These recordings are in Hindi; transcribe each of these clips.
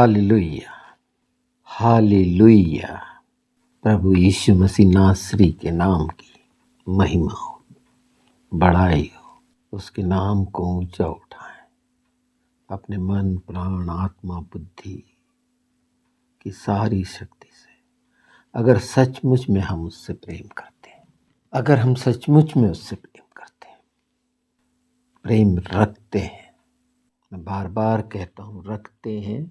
Hallelujah, hallelujah. प्रभु यीशु मसीह नासरी के नाम की महिमा हो, बड़ाई हो, उसके नाम को ऊंचा उठाएं अपने मन, प्राण, आत्मा, बुद्धि की सारी शक्ति से। अगर सचमुच में हम उससे प्रेम करते हैं, अगर हम सचमुच में उससे प्रेम करते हैं, प्रेम रखते हैं, मैं बार बार कहता हूँ रखते हैं,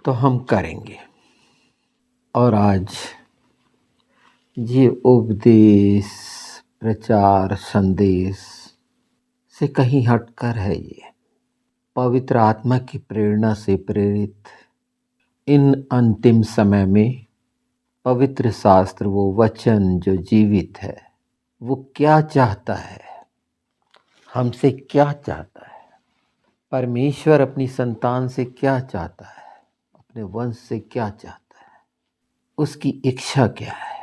तो हम करेंगे। और आज ये उपदेश, प्रचार, संदेश से कहीं हटकर है। ये पवित्र आत्मा की प्रेरणा से प्रेरित इन अंतिम समय में पवित्र शास्त्र, वो वचन जो जीवित है, वो क्या चाहता है, हमसे क्या चाहता है, परमेश्वर अपनी संतान से क्या चाहता है, अपने वंश से क्या चाहता है, उसकी इच्छा क्या है,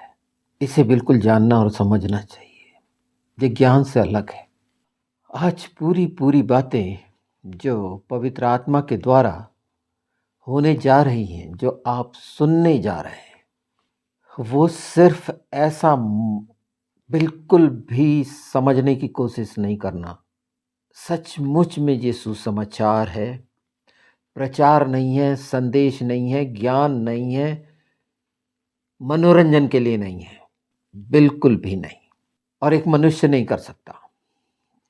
इसे बिल्कुल जानना और समझना चाहिए। ये ज्ञान से अलग है। आज पूरी बातें जो पवित्र आत्मा के द्वारा होने जा रही हैं, जो आप सुनने जा रहे हैं, वो सिर्फ ऐसा बिल्कुल भी समझने की कोशिश नहीं करना। सचमुच में ये सुसमाचार है, प्रचार नहीं है, संदेश नहीं है, ज्ञान नहीं है, मनोरंजन के लिए नहीं है, बिल्कुल भी नहीं। और एक मनुष्य नहीं कर सकता,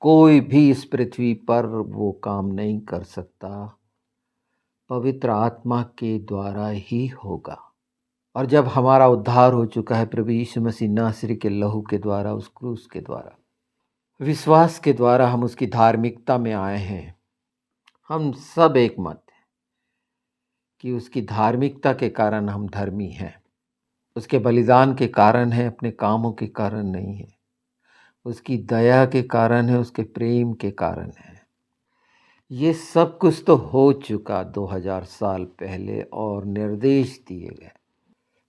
कोई भी इस पृथ्वी पर वो काम नहीं कर सकता, पवित्र आत्मा के द्वारा ही होगा। और जब हमारा उद्धार हो चुका है प्रभु यीशु मसीह नासरी के लहू के द्वारा, उस क्रूस के द्वारा, विश्वास के द्वारा हम उसकी धार्मिकता में आए हैं। हम सब एक मत हैं कि उसकी धार्मिकता के कारण हम धर्मी हैं, उसके बलिदान के कारण है, अपने कामों के कारण नहीं है, उसकी दया के कारण है, उसके प्रेम के कारण है। ये सब कुछ तो हो चुका 2000 साल पहले, और निर्देश दिए गए,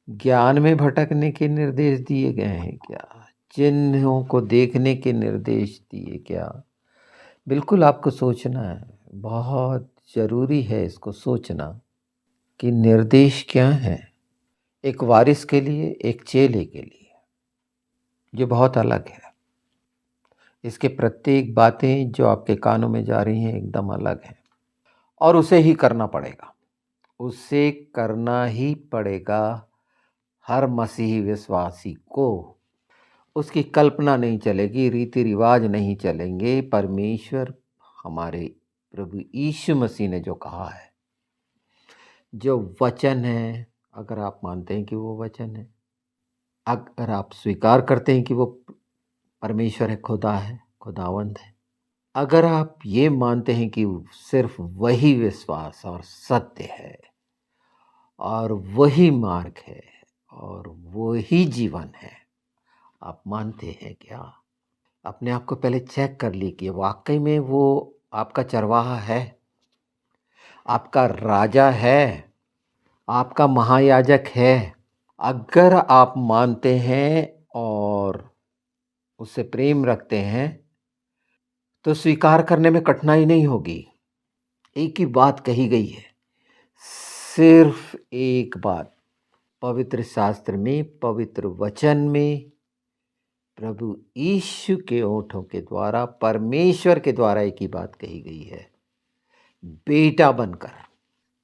ज्ञान में भटकने के निर्देश दिए गए हैं क्या, चिन्हों को देखने के निर्देश दिए क्या? बिल्कुल आपको सोचना है, बहुत ज़रूरी है इसको सोचना कि निर्देश क्या है, एक वारिस के लिए, एक चेले के लिए, जो बहुत अलग है। इसके प्रत्येक बातें जो आपके कानों में जा रही हैं एकदम अलग हैं, और उसे ही करना पड़ेगा, उसे करना ही पड़ेगा। हर मसीही विश्वासी को उसकी कल्पना नहीं चलेगी, रीति रिवाज नहीं चलेंगे। परमेश्वर हमारे प्रभु यीशु मसीह ने जो कहा है, जो वचन है, अगर आप मानते हैं कि वो वचन है, अगर आप स्वीकार करते हैं कि वो परमेश्वर है, खुदा है, खुदावंद है, अगर आप ये मानते हैं कि सिर्फ वही विश्वास और सत्य है, और वही मार्ग है, और वही जीवन है, आप मानते हैं क्या? अपने आप को पहले चेक कर लीजिए, वाकई में वो आपका चरवाहा है, आपका राजा है, आपका महायाजक है। अगर आप मानते हैं और उससे प्रेम रखते हैं, तो स्वीकार करने में कठिनाई नहीं होगी। एक ही बात कही गई है, सिर्फ एक बात, पवित्र शास्त्र में, पवित्र वचन में, प्रभु यीशु के ओठों के द्वारा, परमेश्वर के द्वारा एक ही बात कही गई है, बेटा बनकर।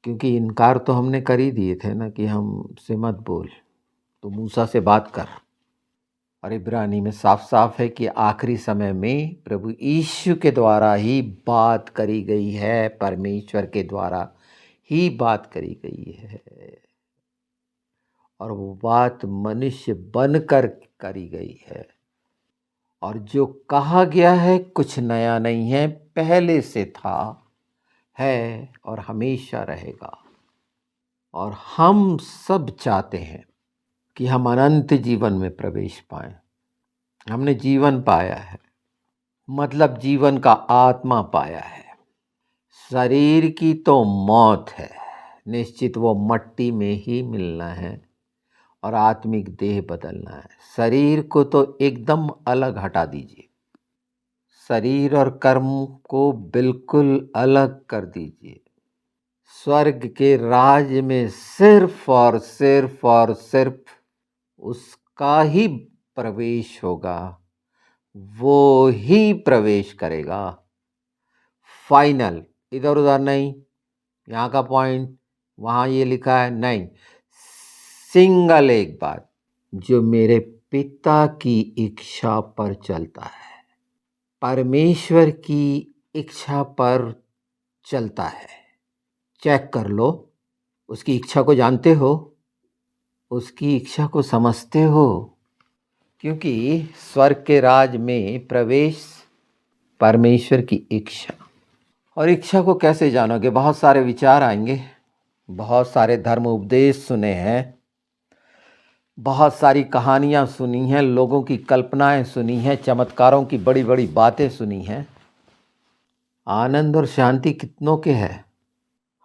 क्योंकि इनकार तो हमने कर ही दिए थे ना कि हमसे मत बोल, तो मूसा से बात कर। और इब्रानी में साफ साफ है कि आखिरी समय में प्रभु यीशु के द्वारा ही बात करी गई है, परमेश्वर के द्वारा ही बात करी गई है, और वो बात मनुष्य बनकर करी गई है। और जो कहा गया है कुछ नया नहीं है, पहले से था, है और हमेशा रहेगा। और हम सब चाहते हैं कि हम अनंत जीवन में प्रवेश पाएं। हमने जीवन पाया है, मतलब जीवन का आत्मा पाया है। शरीर की तो मौत है, निश्चित वो मट्टी में ही मिलना है, और आत्मिक देह बदलना है। शरीर को तो एकदम अलग हटा दीजिए, शरीर और कर्म को बिल्कुल अलग कर दीजिए। स्वर्ग के राज्य में सिर्फ और सिर्फ उसका ही प्रवेश होगा, वो ही प्रवेश करेगा। फाइनल, इधर उधर नहीं, यहाँ का पॉइंट वहाँ ये लिखा है नहीं, सिंगल एक बात, जो मेरे पिता की इच्छा पर चलता है, परमेश्वर की इच्छा पर चलता है। चेक कर लो, उसकी इच्छा को जानते हो, उसकी इच्छा को समझते हो, क्योंकि स्वर्ग के राज में प्रवेश परमेश्वर की इच्छा। और इच्छा को कैसे जानोगे? बहुत सारे विचार आएंगे, बहुत सारे धर्म उपदेश सुने हैं, बहुत सारी कहानियाँ सुनी हैं, लोगों की कल्पनाएं सुनी हैं, चमत्कारों की बड़ी बड़ी बातें सुनी हैं। आनंद और शांति कितनों के है?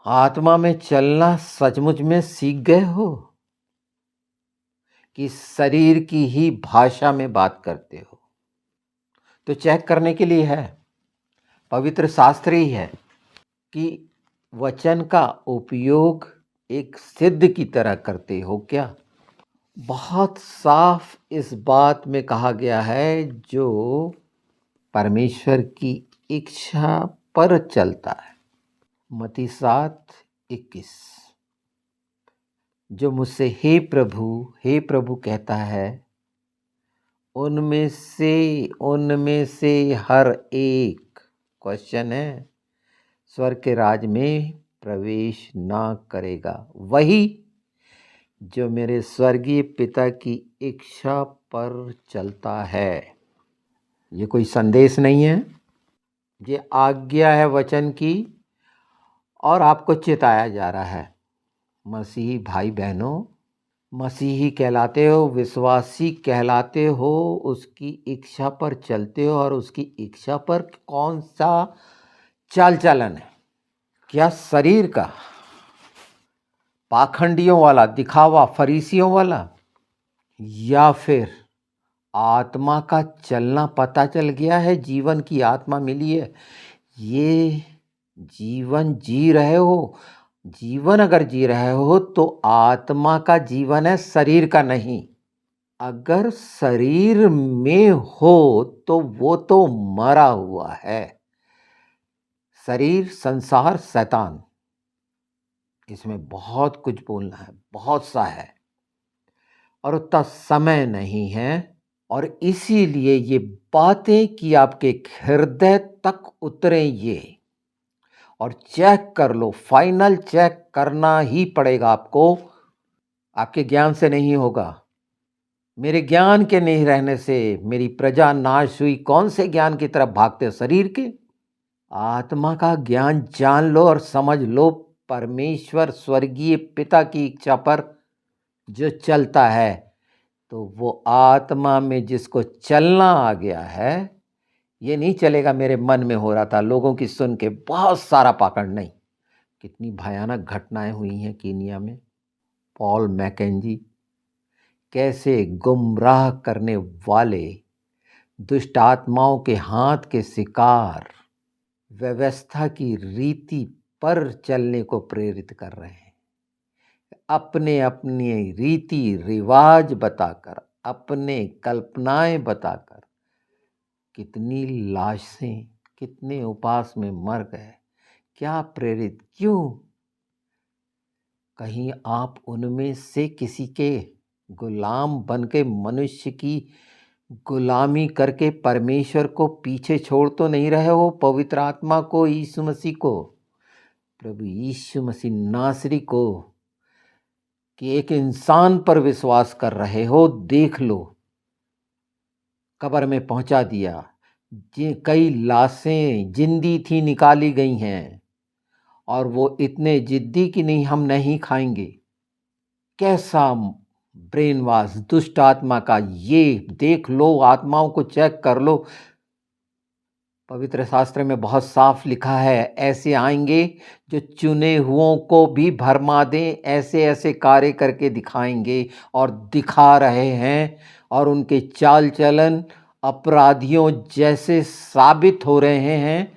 आत्मा में चलना सचमुच में सीख गए हो कि शरीर की ही भाषा में बात करते हो? तो चेक करने के लिए है, पवित्र शास्त्र ही है कि वचन का उपयोग एक सिद्ध की तरह करते हो क्या? बहुत साफ इस बात में कहा गया है, जो परमेश्वर की इच्छा पर चलता है। मत्ती 7:21, जो मुझसे हे प्रभु कहता है, उनमें से हर एक, क्वेश्चन है, स्वर्ग के राज में प्रवेश ना करेगा। वही जो मेरे स्वर्गीय पिता की इच्छा पर चलता है। ये कोई संदेश नहीं है, ये आज्ञा है वचन की, और आपको चेताया जा रहा है। मसीही भाई बहनों, मसीही कहलाते हो, विश्वासी कहलाते हो, उसकी इच्छा पर चलते हो, और उसकी इच्छा पर कौन सा चाल चलन है? क्या शरीर का, पाखंडियों वाला, दिखावा, फरीसियों वाला, या फिर आत्मा का चलना? पता चल गया है, जीवन की आत्मा मिली है, ये जीवन जी रहे हो। जीवन अगर जी रहे हो तो आत्मा का जीवन है, शरीर का नहीं। अगर शरीर में हो तो वो तो मरा हुआ है। शरीर, संसार, शैतान, इसमें बहुत कुछ बोलना है, बहुत सा है, और उतना समय नहीं है। और इसीलिए ये बातें कि आपके हृदय तक उतरे ये, और चेक कर लो, फाइनल चेक करना ही पड़ेगा आपको। आपके ज्ञान से नहीं होगा, मेरे ज्ञान के नहीं रहने से मेरी प्रजा नाश हुई। कौन से ज्ञान की तरफ भागते हो? शरीर के? आत्मा का ज्ञान जान लो और समझ लो, परमेश्वर स्वर्गीय पिता की इच्छा पर जो चलता है, तो वो आत्मा में जिसको चलना आ गया है, ये नहीं चलेगा मेरे मन में हो रहा था, लोगों की सुन के बहुत सारा पाखंड नहीं। कितनी भयानक घटनाएं हुई हैं कीनिया में। पॉल मैकेंजी कैसे गुमराह करने वाले दुष्ट आत्माओं के हाथ के शिकार व्यवस्था की रीति पर चलने को प्रेरित कर रहे हैं। अपने अपने रीति रिवाज बताकर, अपने कल्पनाएं बताकर कितनी लाशें, कितने उपास में मर गए। क्या प्रेरित? क्यों? कहीं आप उनमें से किसी के गुलाम बन के, मनुष्य की गुलामी करके परमेश्वर को पीछे छोड़ तो नहीं रहे हो? पवित्र आत्मा को, यीशु मसीह को, प्रभु यीशु मसीह नासरी को, कि एक इंसान पर विश्वास कर रहे हो? देख लो, कब्र में पहुंचा दिया, कई लाशें जिंदी थी निकाली गई हैं, और वो इतने जिद्दी कि नहीं, हम नहीं खाएंगे। कैसा ब्रेन वॉश दुष्ट आत्मा का! ये देख लो, आत्माओं को चेक कर लो। पवित्र शास्त्र में बहुत साफ लिखा है, ऐसे आएंगे जो चुने हुओं को भी भरमा दें, ऐसे ऐसे कार्य करके दिखाएंगे, और दिखा रहे हैं, और उनके चाल चलन अपराधियों जैसे साबित हो रहे हैं।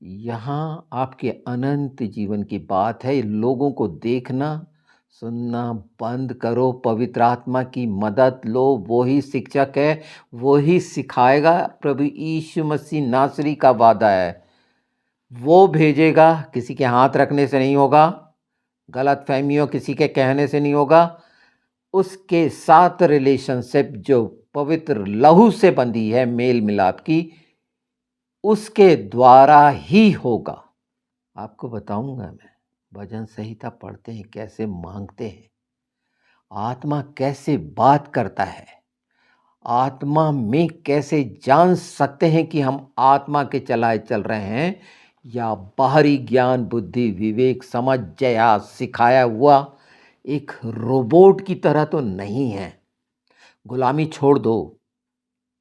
यहाँ आपके अनंत जीवन की बात है। लोगों को देखना, सुनना बंद करो, पवित्र आत्मा की मदद लो। वो ही शिक्षक है, वो ही सिखाएगा। प्रभु यीशु मसीह नासरी का वादा है, वो भेजेगा। किसी के हाथ रखने से नहीं होगा, गलत फहमियों किसी के कहने से नहीं होगा। उसके साथ रिलेशनशिप जो पवित्र लहू से बंधी है, मेल मिलाप की, उसके द्वारा ही होगा। आपको बताऊंगा मैं, भजन संहिता पढ़ते हैं कैसे मांगते हैं, आत्मा कैसे बात करता है, आत्मा में कैसे जान सकते हैं कि हम आत्मा के चलाए चल रहे हैं या बाहरी ज्ञान बुद्धि विवेक समझ जया सिखाया हुआ एक रोबोट की तरह तो नहीं है। गुलामी छोड़ दो,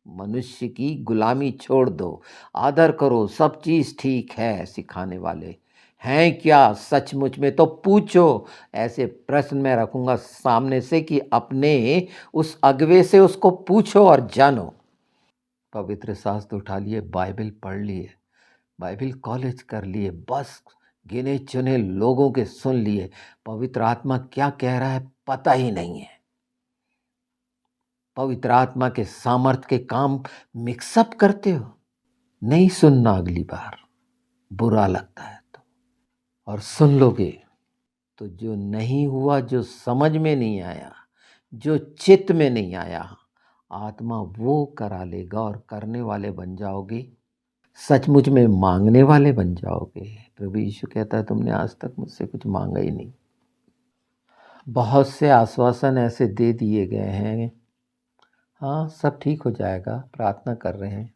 मनुष्य की गुलामी छोड़ दो, आदर करो, सब चीज़ ठीक है। सिखाने वाले हैं क्या सचमुच में? तो पूछो। ऐसे प्रश्न मैं रखूंगा सामने से कि अपने उस अगवे से उसको पूछो और जानो। पवित्र शास्त्र उठा लिए, बाइबल पढ़ लिए, बाइबल कॉलेज कर लिए, बस गिने चुने लोगों के सुन लिए, पवित्र आत्मा क्या कह रहा है पता ही नहीं है। पवित्र आत्मा के सामर्थ्य के काम मिक्सअप करते हो। नहीं सुनना अगली बार, बुरा लगता है तो, और सुन लोगे तो जो नहीं हुआ, जो समझ में नहीं आया, जो चित्त में नहीं आया, आत्मा वो करा लेगा और करने वाले बन जाओगे, सचमुच में मांगने वाले बन जाओगे। प्रभु यीशु कहता है तुमने आज तक मुझसे कुछ मांगा ही नहीं। बहुत से आश्वासन ऐसे दे दिए गए हैं, हाँ सब ठीक हो जाएगा, प्रार्थना कर रहे हैं,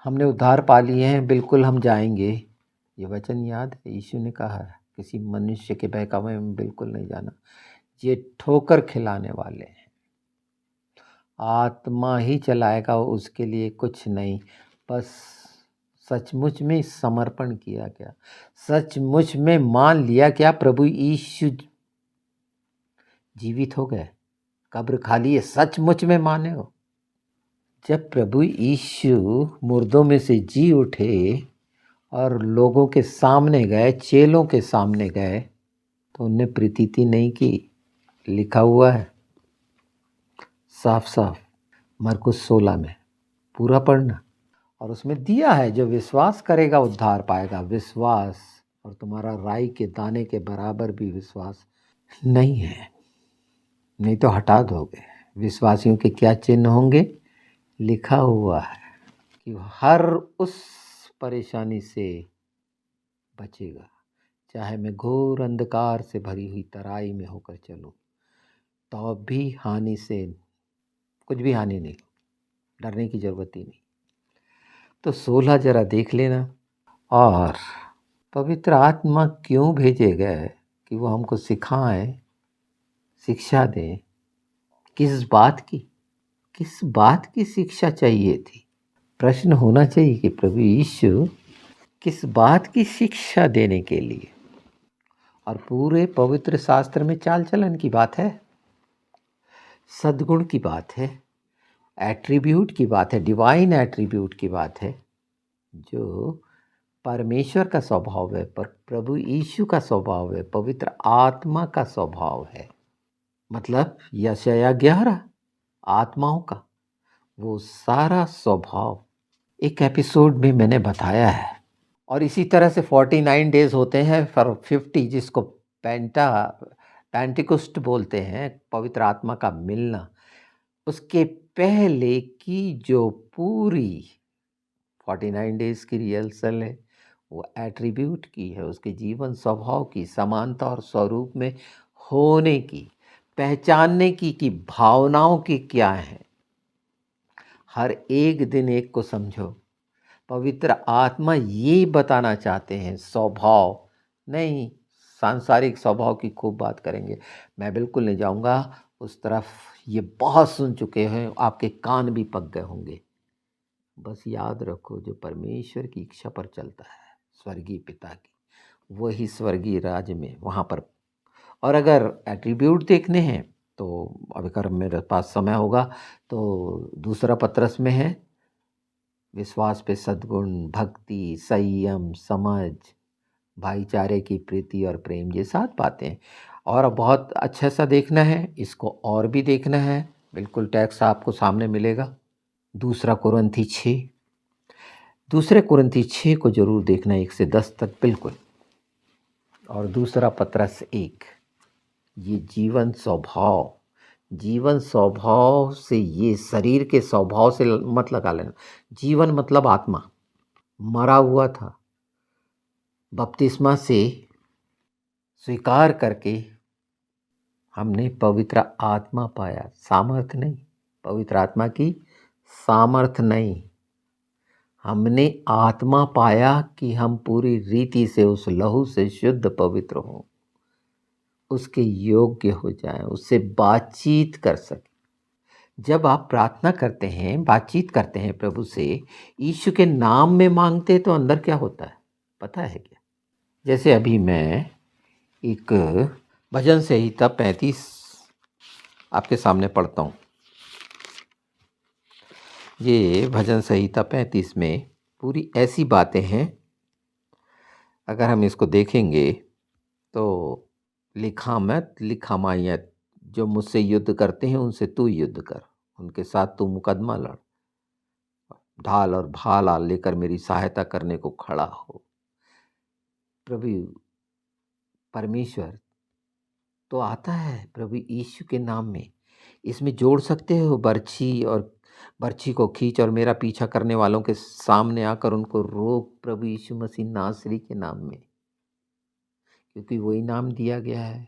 हमने उद्धार पा लिए हैं, बिल्कुल हम जाएंगे। ये वचन याद है, यीशु ने कहा है किसी मनुष्य के बहकावे में बिल्कुल नहीं जाना। ये ठोकर खिलाने वाले हैं, आत्मा ही चलाएगा, उसके लिए कुछ नहीं। बस सचमुच में समर्पण किया गया, सचमुच में मान लिया क्या प्रभु यीशु जीवित हो गए, कब्र खाली है, सचमुच में माने हो। जब प्रभु यीशु मुर्दों में से जी उठे और लोगों के सामने गए, चेलों के सामने गए, तो उनने प्रीति नहीं की। लिखा हुआ है साफ साफ मरकुस 16 में, पूरा पढ़ना। और उसमें दिया है जो विश्वास करेगा उद्धार पाएगा। विश्वास, और तुम्हारा राई के दाने के बराबर भी विश्वास नहीं है, नहीं तो हटा दोगे। विश्वासियों के क्या चिन्ह होंगे? लिखा हुआ है कि हर उस परेशानी से बचेगा, चाहे मैं घोर अंधकार से भरी हुई तराई में होकर चलूं, तो भी हानि से कुछ भी हानि नहीं, डरने की जरूरत ही नहीं। तो 16 जरा देख लेना। और पवित्र आत्मा क्यों भेजे गए? कि वो हमको सिखाएं, शिक्षा दें। किस बात की, किस बात की शिक्षा चाहिए थी? प्रश्न होना चाहिए कि प्रभु यीशु किस बात की शिक्षा देने के लिए। और पूरे पवित्र शास्त्र में चाल चलन की बात है, सद्गुण की बात है, एट्रीब्यूट की बात है, डिवाइन एट्रीब्यूट की बात है, जो परमेश्वर का स्वभाव है, पर प्रभु यीशु का स्वभाव है, पवित्र आत्मा का स्वभाव है। मतलब यशायाह 11 आत्माओं का वो सारा स्वभाव एक एपिसोड में मैंने बताया है। और इसी तरह से 49 डेज होते हैं, फॉर 50, जिसको पेंटिकुस्ट बोलते हैं, पवित्र आत्मा का मिलना। उसके पहले की जो पूरी 49 डेज की रिहर्सल है, वो एट्रीब्यूट की है, उसके जीवन स्वभाव की, समानता और स्वरूप में होने की, पहचानने की कि भावनाओं की क्या है। हर एक दिन एक को समझो। पवित्र आत्मा ये बताना चाहते हैं, स्वभाव नहीं। सांसारिक स्वभाव की खूब बात करेंगे, मैं बिल्कुल नहीं जाऊंगा उस तरफ, ये बहुत सुन चुके हैं, आपके कान भी पक गए होंगे। बस याद रखो, जो परमेश्वर की इच्छा पर चलता है, स्वर्गीय पिता की, वही स्वर्गीय राज्य में वहाँ पर। और अगर एट्रीब्यूट देखने हैं तो अगर मेरे पास समय होगा तो दूसरा पत्रस में है, विश्वास पे सद्गुण, भक्ति, संयम, समझ, भाईचारे की प्रीति और प्रेम, ये 7 बातें। और बहुत अच्छा सा देखना है, इसको और भी देखना है। बिल्कुल टेक्स्ट आपको सामने मिलेगा। दूसरा कुरिन्थी 6, दूसरे कुरिन्थी 6 को जरूर देखना 1 से 10 तक बिल्कुल। और दूसरा पत्रस 1। ये जीवन स्वभाव, जीवन स्वभाव से, ये शरीर के स्वभाव से मत लगा लेना। जीवन मतलब आत्मा, मरा हुआ था, बपतिस्मा से स्वीकार करके हमने पवित्र आत्मा पाया। सामर्थ नहीं, पवित्र आत्मा की सामर्थ नहीं, हमने आत्मा पाया कि हम पूरी रीति से उस लहू से शुद्ध पवित्र हों, उसके योग्य हो जाएं, उससे बातचीत कर सकें। जब आप प्रार्थना करते हैं, बातचीत करते हैं प्रभु से, यीशु के नाम में मांगते तो अंदर क्या होता है पता है क्या? जैसे अभी मैं एक भजन संहिता 35 आपके सामने पढ़ता हूँ। ये भजन संहिता 35 में पूरी ऐसी बातें हैं, अगर हम इसको देखेंगे तो लिखा मत लिखा मायत, जो मुझसे युद्ध करते हैं उनसे तू युद्ध कर, उनके साथ तू मुकदमा लड़, ढाल और भाला लेकर मेरी सहायता करने को खड़ा हो। प्रभु परमेश्वर तो आता है प्रभु यीशु के नाम में। इसमें जोड़ सकते हो बर्छी, और बर्छी को खींच और मेरा पीछा करने वालों के सामने आकर उनको रोक प्रभु यीशु मसीह नासरी के नाम में, क्योंकि वही नाम दिया गया है।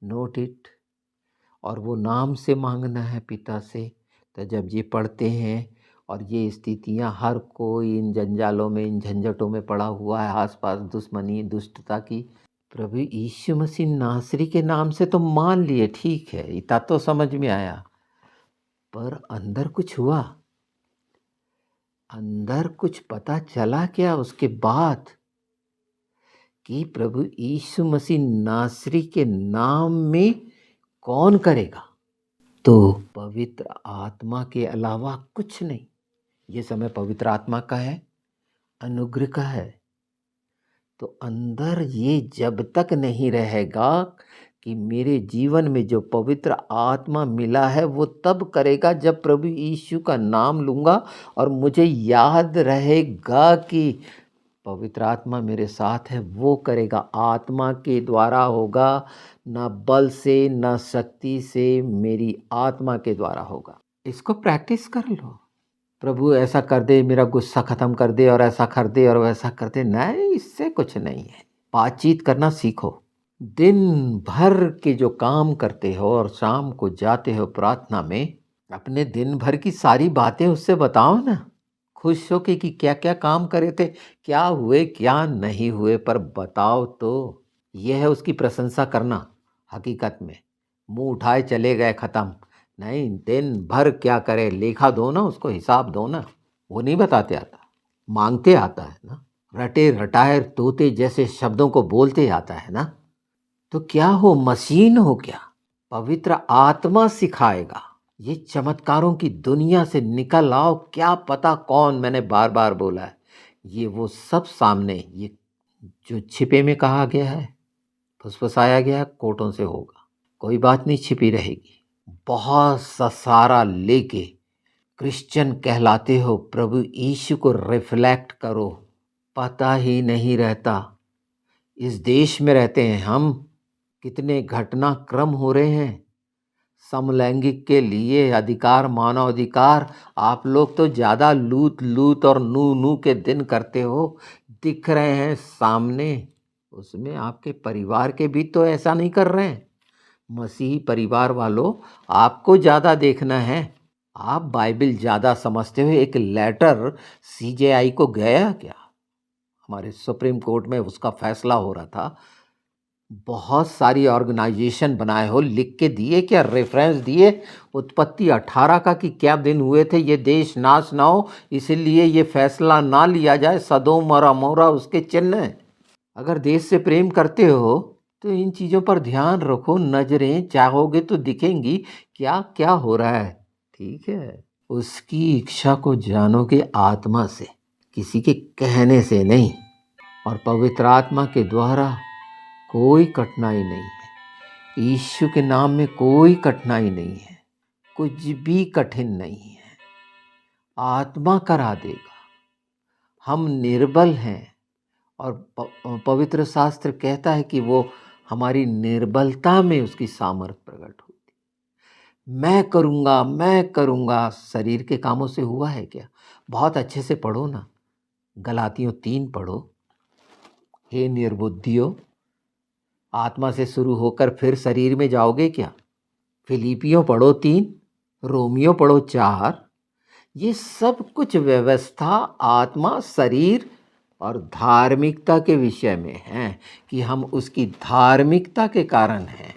Note it. और वो नाम से मांगना है पिता से। तो जब ये पढ़ते हैं और ये स्थितियां, हर कोई इन जंजालों में, इन झंझटों में पड़ा हुआ है, आसपास दुश्मनी दुष्टता की, प्रभु यीशु मसीह नासरी के नाम से तो मान लिए, ठीक है, इतना तो समझ में आया, पर अंदर कुछ हुआ, अंदर कुछ पता चला क्या उसके बाद कि प्रभु यीशु मसीह नासरी के नाम में कौन करेगा? तो पवित्र आत्मा के अलावा कुछ नहीं। ये समय पवित्र आत्मा का है, अनुग्रह का है। तो अंदर ये जब तक नहीं रहेगा कि मेरे जीवन में जो पवित्र आत्मा मिला है वो तब करेगा जब प्रभु यीशु का नाम लूँगा और मुझे याद रहेगा कि पवित्र आत्मा मेरे साथ है, वो करेगा। आत्मा के द्वारा होगा, ना बल से, ना शक्ति से, मेरी आत्मा के द्वारा होगा। इसको प्रैक्टिस कर लो। प्रभु ऐसा कर दे, मेरा गुस्सा ख़त्म कर दे, और ऐसा कर दे और वैसा कर दे, नहीं, इससे कुछ नहीं है। बातचीत करना सीखो। दिन भर के जो काम करते हो और शाम को जाते हो प्रार्थना में, अपने दिन भर की सारी बातें उससे बताओ ना, खुश हो कि क्या क्या काम करे थे, क्या हुए क्या नहीं हुए, पर बताओ तो। यह है उसकी प्रशंसा करना। हकीकत में मुंह उठाए चले गए, ख़त्म नहीं। दिन भर क्या करे, लेखा दो ना, उसको हिसाब दो ना। वो नहीं बताते आता, मांगते आता है ना। रटे रटाए तोते जैसे शब्दों को बोलते आता है ना। तो क्या हो, मशीन हो क्या? पवित्र आत्मा सिखाएगा। ये चमत्कारों की दुनिया से निकल आओ। क्या पता कौन, मैंने बार बार बोला है, ये वो सब सामने, ये जो छिपे में कहा गया है, फुसफुसाया गया है, कोटों से होगा। कोई बात नहीं छिपी रहेगी। बहुत सा सारा लेके क्रिश्चियन कहलाते हो, प्रभु यीशु को रिफ्लेक्ट करो। पता ही नहीं रहता, इस देश में रहते हैं हम, कितने घटनाक्रम हो रहे हैं समलैंगिक के लिए, अधिकार, मानव अधिकार। आप लोग तो ज़्यादा लूट लूट और नू नू के दिन करते हो, दिख रहे हैं सामने। उसमें आपके परिवार के भी तो ऐसा नहीं कर रहे हैं। मसीही परिवार वालों, आपको ज़्यादा देखना है। आप बाइबल ज़्यादा समझते हो। एक लेटर सीजेआई को गया क्या, हमारे सुप्रीम कोर्ट में उसका फैसला हो रहा था, बहुत सारी ऑर्गेनाइजेशन बनाए हो, लिख के दिए क्या, रेफरेंस दिए उत्पत्ति 18 का कि क्या दिन हुए थे, ये देश नाश ना हो इसलिए ये फैसला ना लिया जाए। सदोम और अमोरा उसके चिन्ह हैं। अगर देश से प्रेम करते हो तो इन चीज़ों पर ध्यान रखो। नजरें चाहोगे तो दिखेंगी क्या क्या हो रहा है, ठीक है। उसकी इच्छा को जानोगे आत्मा से, किसी के कहने से नहीं। और पवित्र आत्मा के द्वारा कोई कठिनाई नहीं है। यीशु के नाम में कोई कठिनाई नहीं है, कुछ भी कठिन नहीं है। आत्मा करा देगा। हम निर्बल हैं और पवित्र शास्त्र कहता है कि वो हमारी निर्बलता में उसकी सामर्थ प्रकट होती। मैं करूँगा शरीर के कामों से हुआ है क्या? बहुत अच्छे से पढ़ो ना, गलातियों 3 पढ़ो। हे निर्बुद्धियों, आत्मा से शुरू होकर फिर शरीर में जाओगे क्या? फिलिपियों पढ़ो 3, रोमियो पढ़ो 4। ये सब कुछ व्यवस्था आत्मा, शरीर और धार्मिकता के विषय में है कि हम उसकी धार्मिकता के कारण हैं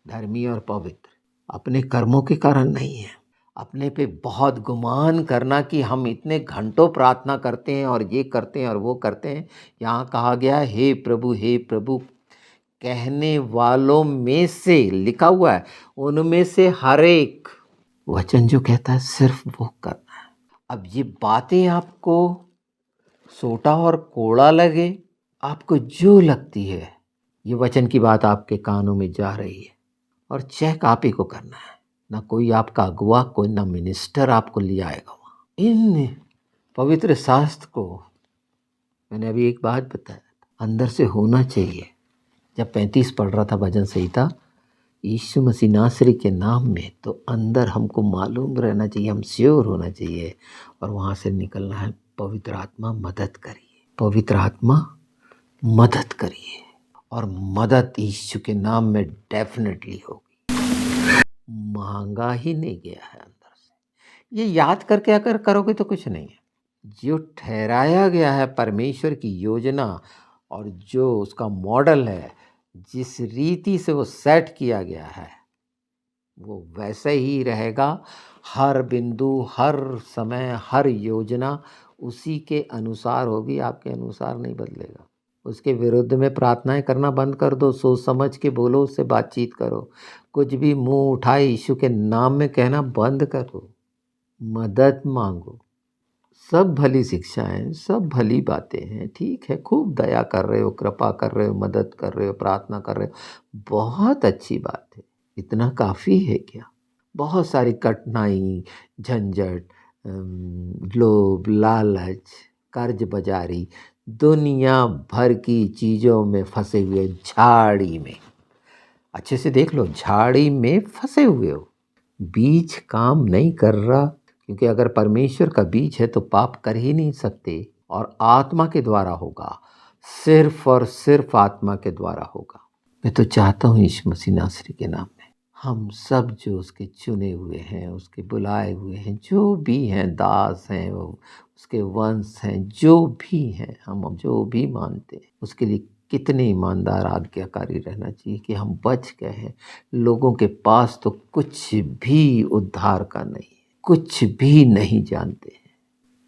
धर्मी और पवित्र, अपने कर्मों के कारण नहीं है। अपने पे बहुत गुमान करना कि हम इतने घंटों प्रार्थना करते हैं और ये करते हैं और वो करते हैं। यहाँ कहा गया है, हे प्रभु कहने वालों में से, लिखा हुआ है, उनमें से हर एक वचन जो कहता है सिर्फ वो करना है। अब ये बातें आपको सोटा और कोड़ा लगे, आपको जो लगती है, ये वचन की बात आपके कानों में जा रही है और चेक आप ही को करना है, ना कोई आपका अगुवा, कोई ना मिनिस्टर आपको ले आएगा वहाँ। इन पवित्र शास्त्र को मैंने अभी एक बात बताया, अंदर से होना चाहिए। जब 35 पढ़ रहा था भजन संहिता, यीशु मसीह नासरी के नाम में, तो अंदर हमको मालूम रहना चाहिए, हम श्योर होना चाहिए और वहाँ से निकलना है, पवित्र आत्मा मदद करिए, पवित्र आत्मा मदद करिए। और मदद यीशु के नाम में डेफिनेटली होगी। मांगा ही नहीं गया है अंदर से। ये याद करके अगर करोगे तो कुछ नहीं है। जो ठहराया गया है परमेश्वर की योजना और जो उसका मॉडल है, जिस रीति से वो सेट किया गया है, वो वैसे ही रहेगा। हर बिंदु, हर समय, हर योजना उसी के अनुसार होगी, आपके अनुसार नहीं बदलेगा। उसके विरुद्ध में प्रार्थनाएं करना बंद कर दो, सोच समझ के बोलो, उससे बातचीत करो। कुछ भी मुंह उठाए यीशु के नाम में कहना बंद करो, मदद मांगो। सब भली शिक्षाएं, सब भली बातें हैं, ठीक है, खूब दया कर रहे हो, कृपा कर रहे हो, मदद कर रहे हो, प्रार्थना कर रहे हो, बहुत अच्छी बात है। इतना काफ़ी है क्या? बहुत सारी कठिनाई, झंझट, लोभ, लालच, कर्ज बाजारी, दुनिया भर की चीज़ों में फंसे हुए झाड़ी में, अच्छे से देख लो, झाड़ी में फंसे हुए हो। बीज काम नहीं कर रहा, क्योंकि अगर परमेश्वर का बीज है तो पाप कर ही नहीं सकते, और आत्मा के द्वारा होगा, सिर्फ और सिर्फ आत्मा के द्वारा होगा। मैं तो चाहता हूँ यीशु मसीह नासरी के नाम में हम सब जो उसके चुने हुए हैं, उसके बुलाए हुए हैं, जो भी हैं, दास हैं, वो उसके वंश हैं, जो भी हैं, हम जो भी मानते हैं, उसके लिए कितने ईमानदार आज्ञाकारी रहना चाहिए कि हम बच गए हैं। लोगों के पास तो कुछ भी उद्धार का नहीं है, कुछ भी नहीं जानते हैं।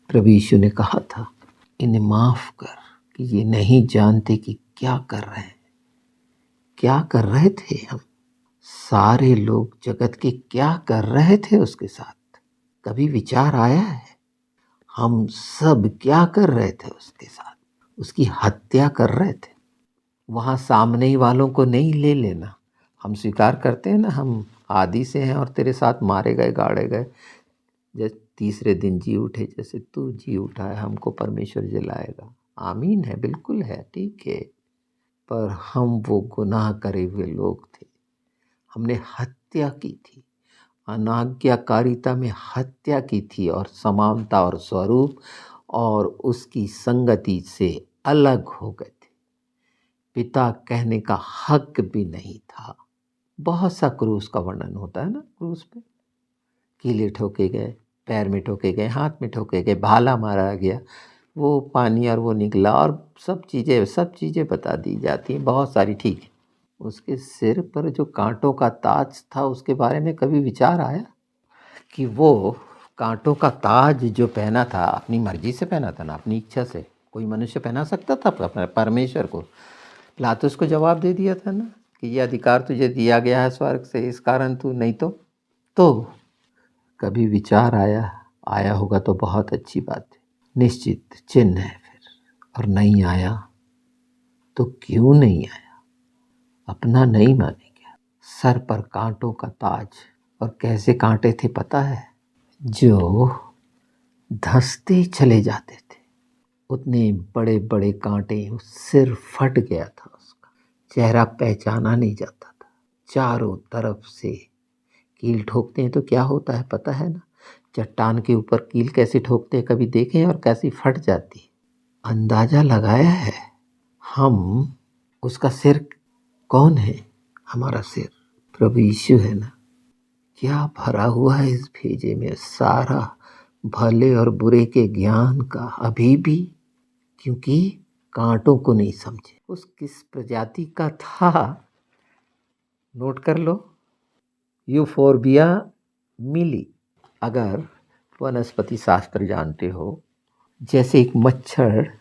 प्रभु यीशु ने कहा था, इन्हें माफ कर कि ये नहीं जानते कि क्या कर रहे हैं। क्या कर रहे थे हम? सारे लोग जगत के क्या कर रहे थे उसके साथ? कभी विचार आया है? हम सब क्या कर रहे थे उसके साथ? उसकी हत्या कर रहे थे। वहाँ सामने ही वालों को नहीं ले लेना। हम स्वीकार करते हैं ना, हम आदि से हैं और तेरे साथ मारे गए, गाड़े गए, जैसे तीसरे दिन जी उठे, जैसे तू जी उठा है, हमको परमेश्वर जलाएगा। आमीन है, बिल्कुल है, ठीक है। पर हम वो गुनाह करे हुए लोग थे, हमने हत्या की थी, अनाज्ञाकारिता में हत्या की थी, और समानता और स्वरूप और उसकी संगति से अलग हो गए थे। पिता कहने का हक भी नहीं था। बहुत सा क्रूस का वर्णन होता है ना, क्रूस पे कीले ठोके गए, पैर में ठोके गए, हाथ में ठोके गए, भाला मारा गया, वो पानी और वो निकला, और सब चीज़ें बता दी जाती हैं, बहुत सारी, ठीक है। उसके सिर पर जो कांटों का ताज था, उसके बारे में कभी विचार आया कि वो कांटों का ताज जो पहना था, अपनी मर्जी से पहना था ना, अपनी इच्छा से? कोई मनुष्य पहना सकता था परमेश्वर को? पिलातुस को जवाब दे दिया था ना कि ये अधिकार तुझे दिया गया है स्वर्ग से, इस कारण तू नहीं तो कभी विचार आया होगा तो बहुत अच्छी बात है, निश्चित चिन्ह है फिर। और नहीं आया तो क्यों नहीं आया, अपना नहीं माने क्या? सर पर कांटों का ताज, और कैसे कांटे थे पता है? जो धंसते चले जाते थे, उतने बड़े बड़े कांटे, सिर फट गया था उसका, चेहरा पहचाना नहीं जाता था। चारों तरफ से कील ठोकते हैं तो क्या होता है पता है ना? चट्टान के ऊपर कील कैसे ठोकते हैं कभी देखे हैं, और कैसी फट जाती है? अंदाजा लगाया है? हम उसका सिर कौन है? हमारा सिर प्रभु यीशु है ना। क्या भरा हुआ है इस भेजे में, सारा भले और बुरे के ज्ञान का अभी भी, क्योंकि कांटों को नहीं समझे। उस किस प्रजाति का था, नोट कर लो, यूफोर्बिया मिली। अगर वनस्पति शास्त्र जानते हो, जैसे एक मच्छर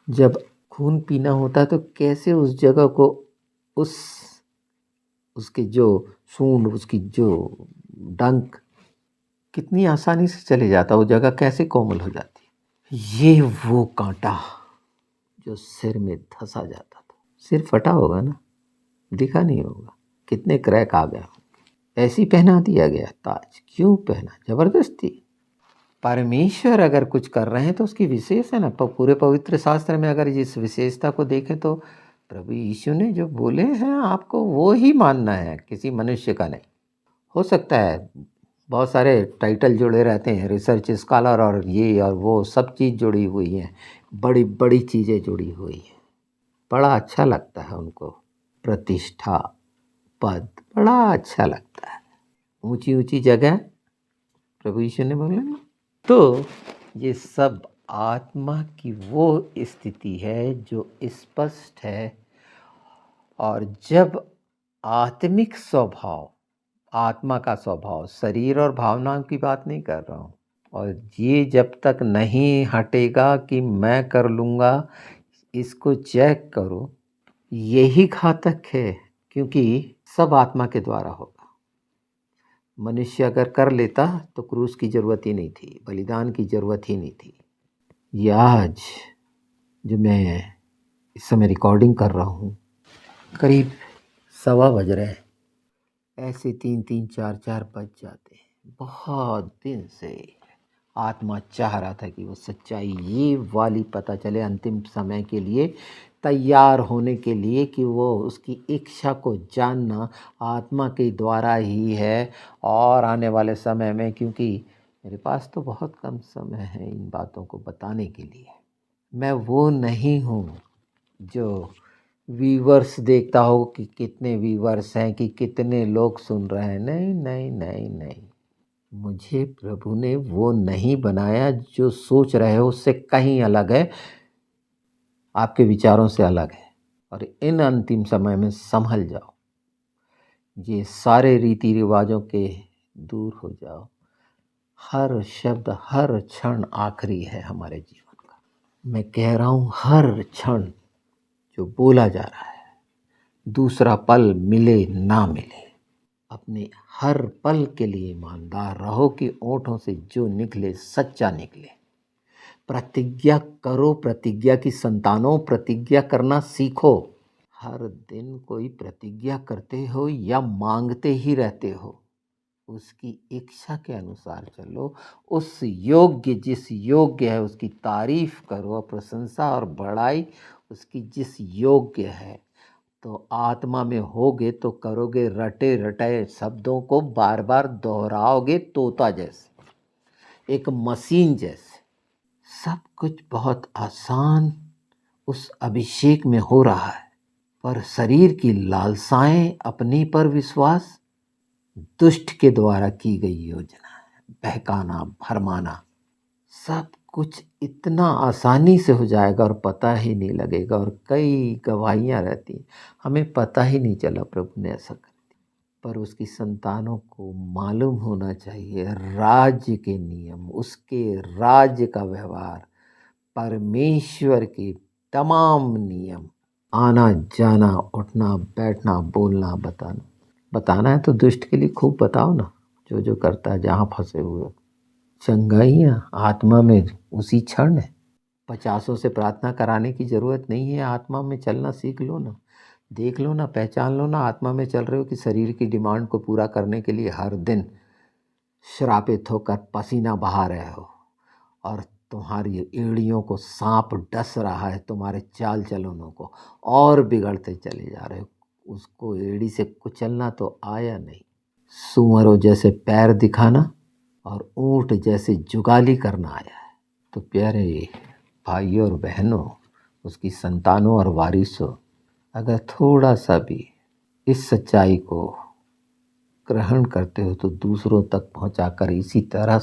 जब खून पीना होता है तो कैसे उस जगह को, उस उसके जो सूंड, उसकी जो डंक कितनी आसानी से चले जाता, वो जगह कैसे कोमल हो जाती। ये वो कांटा जो सिर में धंसा जाता था। सिर फटा होगा ना, दिखा नहीं होगा, कितने क्रैक आ गया। ऐसी पहना दिया गया ताज, क्यों पहना? जबरदस्ती। परमेश्वर अगर कुछ कर रहे हैं तो उसकी विशेष है ना। पूरे पवित्र शास्त्र में अगर इस विशेषता को देखें तो प्रभु यीशु ने जो बोले हैं आपको वो ही मानना है, किसी मनुष्य का नहीं। हो सकता है बहुत सारे टाइटल जुड़े रहते हैं, रिसर्च स्कॉलर और ये और वो सब चीज़ जुड़ी हुई है, बड़ी बड़ी चीज़ें जुड़ी हुई हैं। बड़ा अच्छा लगता है उनको, प्रतिष्ठा, पद, बड़ा अच्छा लगता है। ऊंची ऊंची जगह प्रभु यीशु ने बोला ना। तो ये सब आत्मा की वो स्थिति है जो स्पष्ट है। और जब आत्मिक स्वभाव, आत्मा का स्वभाव, शरीर और भावनाओं की बात नहीं कर रहा हूँ, और ये जब तक नहीं हटेगा कि मैं कर लूँगा, इसको चेक करो, यही घातक है। क्योंकि सब आत्मा के द्वारा होगा। मनुष्य अगर कर लेता तो क्रूस की ज़रूरत ही नहीं थी, बलिदान की ज़रूरत ही नहीं थी। ये आज जो मैं इस समय रिकॉर्डिंग कर रहा हूँ, करीब 1:15 बज रहे हैं, ऐसे 3-3, 4-4 बज जाते हैं। बहुत दिन से आत्मा चाह रहा था कि वो सच्चाई ये वाली पता चले, अंतिम समय के लिए तैयार होने के लिए, कि वो उसकी इच्छा को जानना आत्मा के द्वारा ही है। और आने वाले समय में, क्योंकि मेरे पास तो बहुत कम समय है इन बातों को बताने के लिए, मैं वो नहीं हूँ जो व्यूवर्स देखता हो कि कितने व्यूवर्स हैं, कि कितने लोग सुन रहे हैं। नहीं नहीं नहीं नहीं, मुझे प्रभु ने वो नहीं बनाया। जो सोच रहे हो उससे कहीं अलग है, आपके विचारों से अलग है। और इन अंतिम समय में संभल जाओ, ये सारे रीति रिवाजों के दूर हो जाओ। हर शब्द, हर क्षण आखिरी है हमारे जीवन का। मैं कह रहा हूँ, हर क्षण जो बोला जा रहा है, दूसरा पल मिले ना मिले, अपने हर पल के लिए ईमानदार रहो कि ओंठों से जो निकले सच्चा निकले। प्रतिज्ञा करो, प्रतिज्ञा की संतानों, प्रतिज्ञा करना सीखो। हर दिन कोई प्रतिज्ञा करते हो या मांगते ही रहते हो? उसकी इच्छा के अनुसार चलो, उस योग्य, जिस योग्य है उसकी तारीफ करो, प्रशंसा और बड़ाई उसकी जिस योग्य है। तो आत्मा में होगे तो करोगे, रटे रटाए शब्दों को बार बार दोहराओगे, तोता जैसे, एक मशीन जैसे। सब कुछ बहुत आसान उस अभिषेक में हो रहा है, पर शरीर की लालसाएं, अपने पर विश्वास, दुष्ट के द्वारा की गई योजना है, बहकाना, भरमाना। सब कुछ इतना आसानी से हो जाएगा और पता ही नहीं लगेगा। और कई गवाहियाँ रहती, हमें पता ही नहीं चला प्रभु ने ऐसा कर दिया। पर उसकी संतानों को मालूम होना चाहिए राज्य के नियम, उसके राज्य का व्यवहार, परमेश्वर के तमाम नियम, आना जाना, उठना बैठना, बोलना, बताना। बताना है तो दुष्ट के लिए खूब बताओ ना, जो करता है जहाँ फंसे हुए चंगाइयाँ आत्मा में उसी क्षण है। 50 से प्रार्थना कराने की ज़रूरत नहीं है। आत्मा में चलना सीख लो ना, देख लो ना, पहचान लो ना आत्मा में चल रहे हो कि शरीर की डिमांड को पूरा करने के लिए हर दिन श्रापित होकर पसीना बहा रहे हो और तुम्हारी एड़ियों को सांप डस रहा है, तुम्हारे चाल चलनों को, और बिगड़ते चले जा रहे हो। उसको एड़ी से कुचलना तो आया नहीं, सुअरों जैसे पैर दिखाना और ऊंट जैसे जुगाली करना आया है। तो प्यारे भाइयों और बहनों, उसकी संतानों और वारिसों, अगर थोड़ा सा भी इस सच्चाई को ग्रहण करते हो तो दूसरों तक पहुंचाकर इसी तरह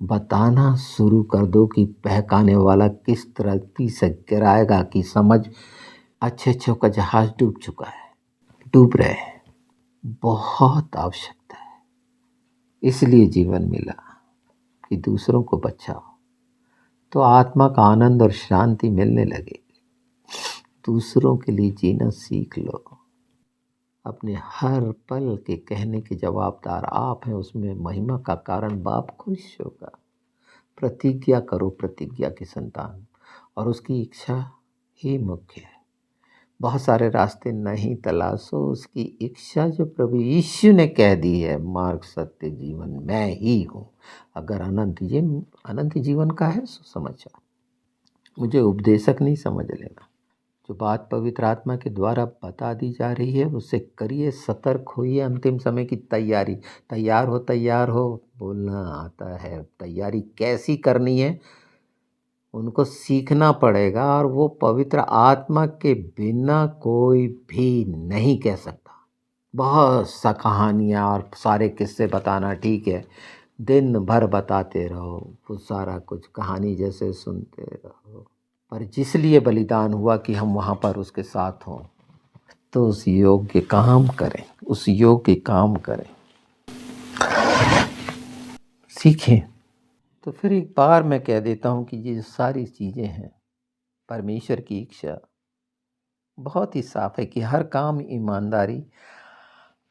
बताना शुरू कर दो कि बहकाने वाला किस तरह से गिराएगा कि समझ अच्छे अच्छों का जहाज डूब चुका है, डूब रहे हैं। बहुत आवश्यकता है, इसलिए जीवन मिला कि दूसरों को बचाओ तो आत्मा का आनंद और शांति मिलने लगेगी। दूसरों के लिए जीना सीख लो। अपने हर पल के कहने के जवाबदार आप हैं, उसमें महिमा का कारण बाप खुश होगा। प्रतिज्ञा करो प्रतिज्ञा की संतान, और उसकी इच्छा ही मुख्य है। बहुत सारे रास्ते नहीं तलाशो, उसकी इच्छा जो प्रभु यीशु ने कह दी है, मार्ग सत्य जीवन मैं ही हूँ। अगर अनंत जीवन का है सो समझ जाओ। मुझे उपदेशक नहीं समझ लेना। जो बात पवित्र आत्मा के द्वारा बता दी जा रही है उससे करिए, सतर्क होइए। अंतिम समय की तैयारी, तैयार हो बोलना आता है। तैयारी कैसी करनी है उनको सीखना पड़ेगा, और वो पवित्र आत्मा के बिना कोई भी नहीं कह सकता। बहुत सा कहानियाँ और सारे किस्से बताना ठीक है, दिन भर बताते रहो, वो सारा कुछ कहानी जैसे सुनते रहो, पर जिस लिए बलिदान हुआ कि हम वहाँ पर उसके साथ हों, तो उस योग्य काम करें, उस योग्य काम करें, सीखें। तो फिर एक बार मैं कह देता हूँ कि ये सारी चीज़ें हैं, परमेश्वर की इच्छा बहुत ही साफ है कि हर काम ईमानदारी,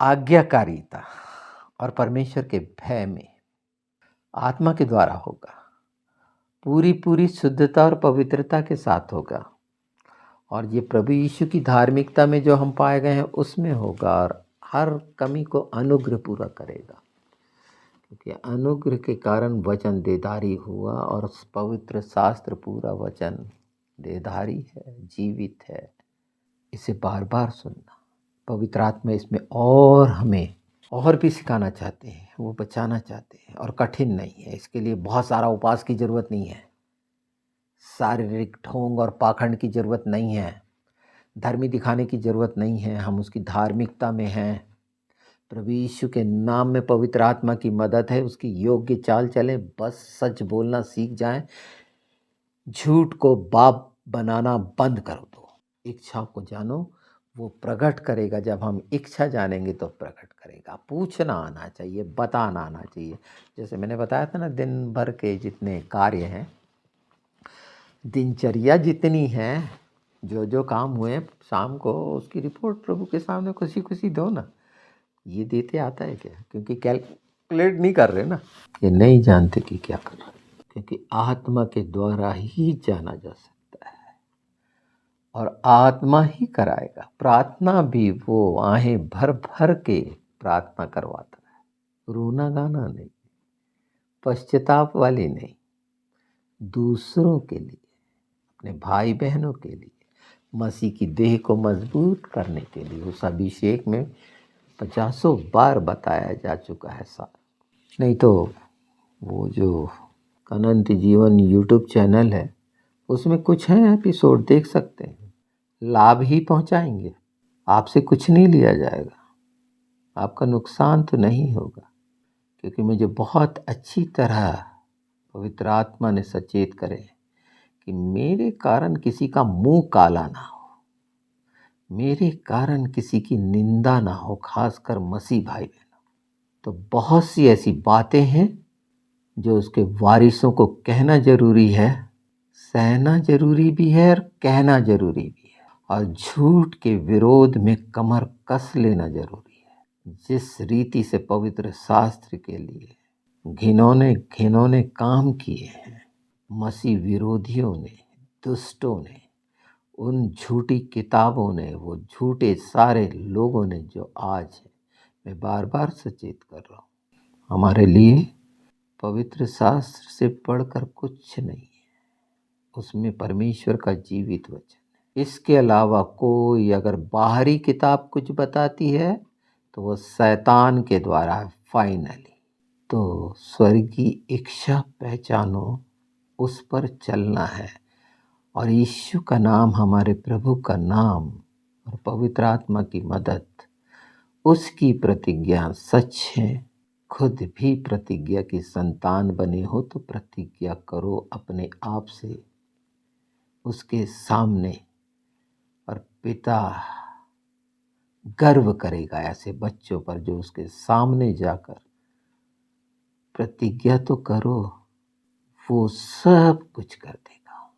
आज्ञाकारिता और परमेश्वर के भय में आत्मा के द्वारा होगा। पूरी शुद्धता और पवित्रता के साथ होगा, और ये प्रभु यीशु की धार्मिकता में जो हम पाए गए हैं उसमें होगा, और हर कमी को अनुग्रह पूरा करेगा। क्योंकि अनुग्रह के कारण वचन देधारी हुआ, और पवित्र शास्त्र पूरा वचन देधारी है, जीवित है। इसे बार बार सुनना। पवित्र आत्मा इसमें और हमें और भी सिखाना चाहते हैं, वो बचाना चाहते हैं, और कठिन नहीं है। इसके लिए बहुत सारा उपवास की ज़रूरत नहीं है, शारीरिक ढोंग और पाखंड की ज़रूरत नहीं है, धर्मी दिखाने की ज़रूरत नहीं है। हम उसकी धार्मिकता में हैं। प्रभु यीशु के नाम में पवित्र आत्मा की मदद है, उसकी योग्य चाल चलें, बस सच बोलना सीख जाएं, झूठ को बाप बनाना बंद कर दो। इच्छा को जानो, वो प्रकट करेगा। जब हम इच्छा जानेंगे तो प्रकट करेगा। पूछना आना चाहिए, बताना आना चाहिए। जैसे मैंने बताया था ना, दिन भर के जितने कार्य हैं, दिनचर्या जितनी है, जो काम हुए शाम को, उसकी रिपोर्ट प्रभु के सामने खुशी खुशी दो ना। ये देते आता है क्या? क्योंकि कैलकुलेट नहीं कर रहे ना, ये नहीं जानते कि क्या कर रहे, क्योंकि आत्मा के द्वारा ही जाना जा सकता है, और आत्मा ही कराएगा। प्रार्थना भी वो आहें भर भर के प्रार्थना करवाता है, रोना गाना नहीं, पश्चाताप वाली नहीं, दूसरों के लिए, अपने भाई बहनों के लिए, मसीह की देह को मजबूत करने के लिए। उस अभिषेक में 50 बार बताया जा चुका है साथ। नहीं तो वो जो अनंत जीवन यूट्यूब चैनल है, उसमें कुछ हैं एपिसोड, देख सकते हैं, लाभ ही पहुंचाएंगे। आपसे कुछ नहीं लिया जाएगा, आपका नुकसान तो नहीं होगा। क्योंकि मुझे बहुत अच्छी तरह पवित्र आत्मा ने सचेत करे कि मेरे कारण किसी का मुंह काला ना हो, मेरे कारण किसी की निंदा ना हो, खासकर मसीह भाई बहनों। तो बहुत सी ऐसी बातें हैं जो उसके वारिसों को कहना जरूरी है, सहना जरूरी भी है, और कहना जरूरी भी है। और झूठ के विरोध में कमर कस लेना जरूरी है। जिस रीति से पवित्र शास्त्र के लिए घिनौने घिनौने काम किए हैं मसीह विरोधियों ने, दुष्टों ने, उन झूठी किताबों ने, वो झूठे सारे लोगों ने, जो आज है, मैं बार बार सचेत कर रहा हूँ, हमारे लिए पवित्र शास्त्र से बढ़कर कुछ नहीं है। उसमें परमेश्वर का जीवित वचन है। इसके अलावा कोई अगर बाहरी किताब कुछ बताती है तो वो शैतान के द्वारा है फाइनली। तो स्वर्गीय इच्छा पहचानो, उस पर चलना है, और यीशु का नाम, हमारे प्रभु का नाम और पवित्र आत्मा की मदद, उसकी प्रतिज्ञा सच है। खुद भी प्रतिज्ञा की संतान बने हो तो प्रतिज्ञा करो अपने आप से उसके सामने, और पिता गर्व करेगा ऐसे बच्चों पर जो उसके सामने जाकर प्रतिज्ञा तो करो, वो सब कुछ कर देगा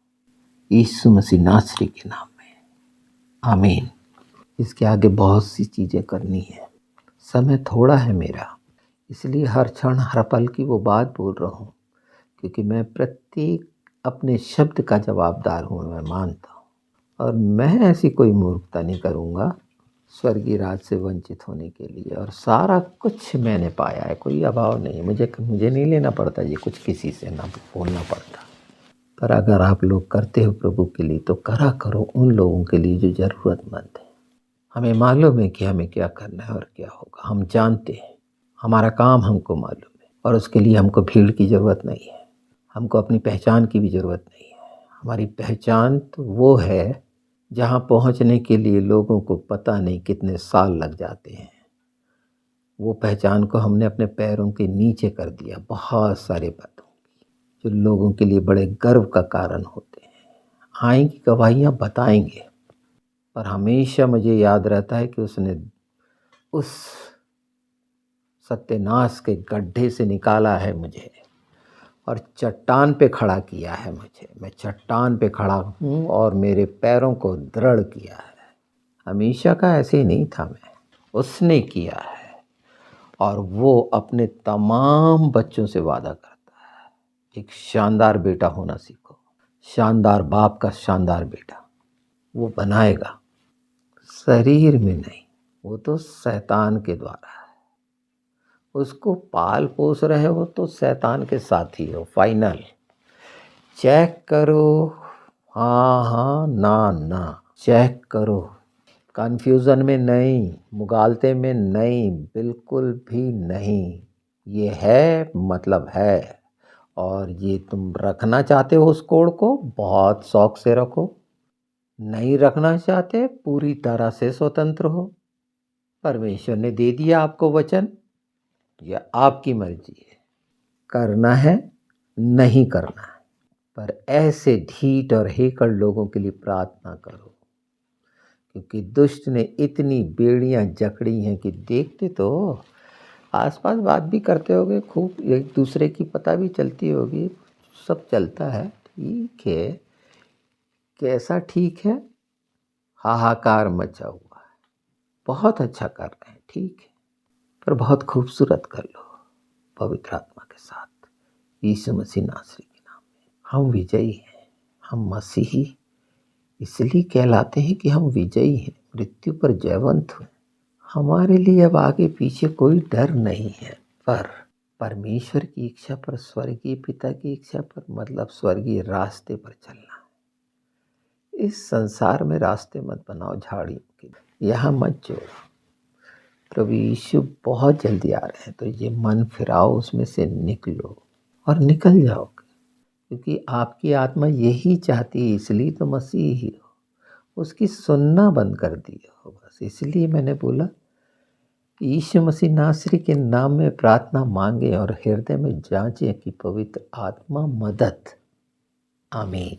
यीशु मसीह नासरी के नाम में। आमीन। इसके आगे बहुत सी चीज़ें करनी है, समय थोड़ा है मेरा, इसलिए हर क्षण हर पल की वो बात बोल रहा हूँ, क्योंकि मैं प्रत्येक अपने शब्द का जवाबदार हूँ, मैं मानता हूँ, और मैं ऐसी कोई मूर्खता नहीं करूँगा स्वर्गीय राज से वंचित होने के लिए। और सारा कुछ मैंने पाया है, कोई अभाव नहीं, मुझे नहीं लेना पड़ता ये कुछ, किसी से ना बोलना पड़ता। पर अगर आप लोग करते हो प्रभु के लिए तो करा करो उन लोगों के लिए जो ज़रूरतमंद है। हमें मालूम है कि हमें क्या करना है और क्या होगा, हम जानते हैं, हमारा काम हमको मालूम है, और उसके लिए हमको भीड़ की ज़रूरत नहीं है, हमको अपनी पहचान की भी ज़रूरत नहीं है। हमारी पहचान तो वो है जहाँ पहुँचने के लिए लोगों को पता नहीं कितने साल लग जाते हैं। वो पहचान को हमने अपने पैरों के नीचे कर दिया, बहुत सारे बातों जो लोगों के लिए बड़े गर्व का कारण होते हैं। आएंगी गवाहियाँ बताएंगे, पर हमेशा मुझे याद रहता है कि उसने उस सत्यानाश के गड्ढे से निकाला है मुझे और चट्टान पे खड़ा किया है मुझे। मैं चट्टान पे खड़ा हूँ और मेरे पैरों को दृढ़ किया है। हमेशा का ऐसे ही नहीं था मैं, उसने किया है। और वो अपने तमाम बच्चों से वादा करता है, एक शानदार बेटा होना सीखो, शानदार बाप का शानदार बेटा वो बनाएगा, शरीर में नहीं। वो तो शैतान के द्वारा है, उसको पाल पोस रहे हो तो शैतान के साथी हो। फाइनल चेक करो, हाँ हाँ ना ना, चेक करो, कन्फ्यूज़न में नहीं, मुगालते में नहीं, बिल्कुल भी नहीं। ये है मतलब है, और ये तुम रखना चाहते हो उस कोड को, बहुत शौक से रखो। नहीं रखना चाहते, पूरी तरह से स्वतंत्र हो। परमेश्वर ने दे दिया आपको वचन, यह आपकी मर्जी है, करना है नहीं करना है। पर ऐसे ढीठ और हेकड़ लोगों के लिए प्रार्थना करो, क्योंकि दुष्ट ने इतनी बेड़ियां जकड़ी हैं कि देखते तो आसपास बात भी करते होगे, खूब एक दूसरे की पता भी चलती होगी, सब चलता है, ठीक है, कैसा ठीक है, हाहाकार मचा हुआ है, बहुत अच्छा कर रहे हैं, ठीक है, पर बहुत खूबसूरत कर लो पवित्र आत्मा के साथ, यीशु मसीह नासरी के नाम में। हम विजयी हैं, हम मसीही इसलिए कहलाते हैं कि हम विजयी हैं, मृत्यु पर जयवंत हुए। हमारे लिए अब आगे पीछे कोई डर नहीं है, पर परमेश्वर की इच्छा पर, स्वर्गीय पिता की इच्छा पर, मतलब स्वर्गीय रास्ते पर चलना है। इस संसार में रास्ते मत बनाओ झाड़ियों के, यहाँ मत जोड़ो। प्रभु यीशु बहुत जल्दी आ रहे हैं, तो ये मन फिराओ, उसमें से निकलो और निकल जाओगे, क्योंकि आपकी आत्मा यही चाहती है, इसलिए तो मसीह ही हो, उसकी सुनना बंद कर दिया हो बस। इसलिए मैंने बोला यीशु मसीह नासरी के नाम में प्रार्थना मांगे और हृदय में जांचें कि पवित्र आत्मा मदद। आमीन।